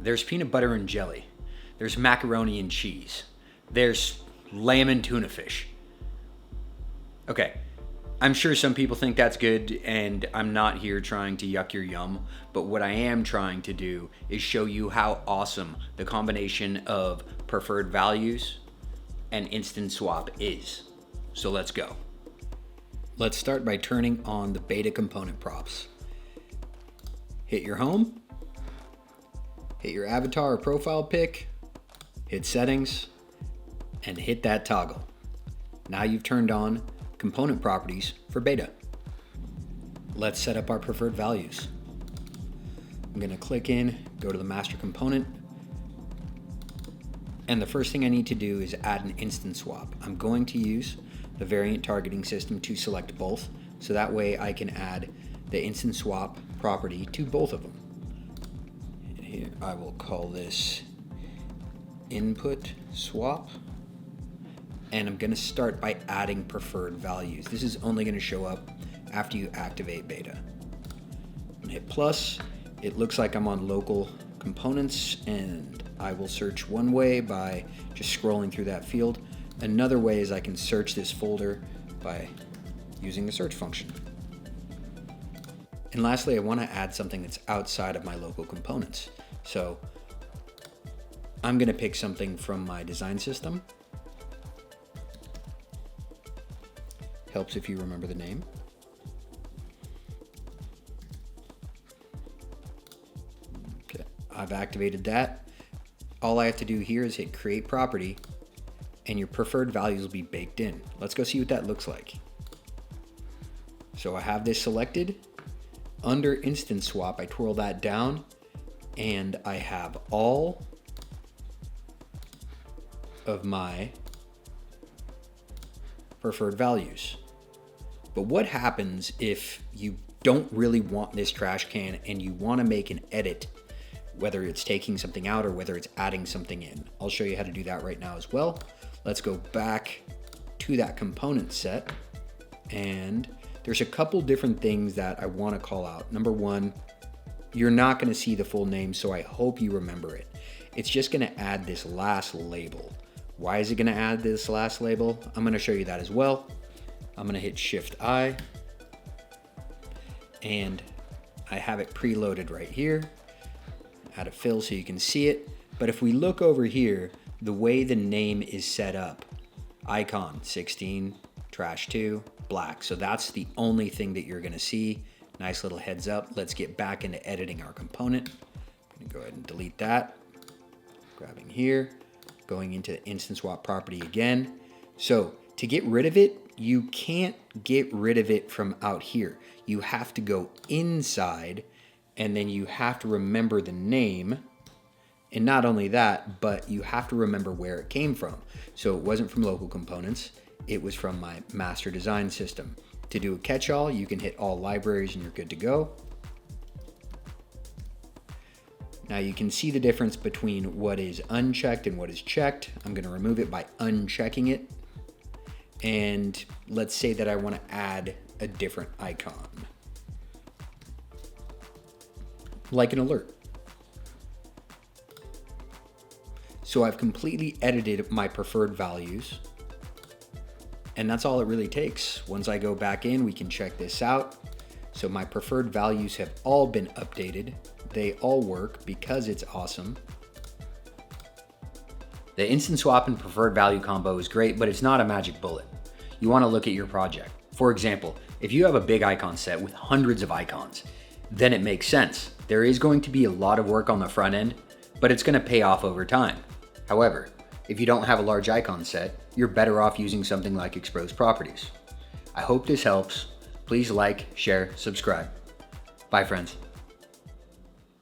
There's peanut butter and jelly. There's macaroni and cheese. There's lamb and tuna fish. Okay, I'm sure some people think that's good, and I'm not here trying to yuck your yum, but what I am trying to do is show you how awesome the combination of preferred values and instant swap is. So let's go. Let's start by turning on the beta component props. Hit your home, hit your avatar or profile pic, hit settings, and hit that toggle. Now you've turned on component properties for beta. Let's set up our preferred values. I'm going to click in, go to the master component, and the first thing I need to do is add an instant swap. I'm going to use the variant targeting system to select both, so that way I can add the instant swap property to both of them. And here I will call this input swap, and I'm going to start by adding preferred values. This is only going to show up after you activate beta. And hit plus. It looks like I'm on local components, and I will search one way by just scrolling through that field. Another way is I can search this folder by using the search function. And lastly, I want to add something that's outside of my local components. So I'm going to pick something from my design system. Helps if you remember the name. Okay, I've activated that. All I have to do here is hit create property, and your preferred values will be baked in. Let's go see what that looks like. So I have this selected. Under instant swap, I twirl that down, and I have all of my preferred values. But what happens if you don't really want this trash can and you want to make an edit, whether it's taking something out or whether it's adding something in? I'll show you how to do that right now as well. Let's go back to that component set, and there's a couple different things that I want to call out. Number one, you're not going to see the full name, so I hope you remember it. It's just going to add this last label. Why is it going to add this last label? I'm going to show you that as well. I'm going to hit Shift I, and I have it preloaded right here. Add a fill so you can see it. But if we look over here, the way the name is set up, icon 16, trash 2, black. So that's the only thing that you're going to see. Nice little heads up. Let's get back into editing our component. I'm going to go ahead and delete that. Grabbing here, going into the instant swap property again. So to get rid of it, you can't get rid of it from out here. You have to go inside, and then you have to remember the name. And not only that, but you have to remember where it came from. So it wasn't from local components. It was from my master design system. To do a catch-all, you can hit all libraries and you're good to go. Now you can see the difference between what is unchecked and what is checked. I'm going to remove it by unchecking it. And let's say that I want to add a different icon, like an alert. So I've completely edited my preferred values, and that's all it really takes. Once I go back in, we can check this out. So my preferred values have all been updated. They all work because it's awesome. The instant swap and preferred value combo is great, but it's not a magic bullet. You want to look at your project. For example, if you have a big icon set with hundreds of icons, then it makes sense. There is going to be a lot of work on the front end, but it's going to pay off over time. However, if you don't have a large icon set, you're better off using something like exposed properties. I hope this helps. Please like, share, subscribe. Bye, friends.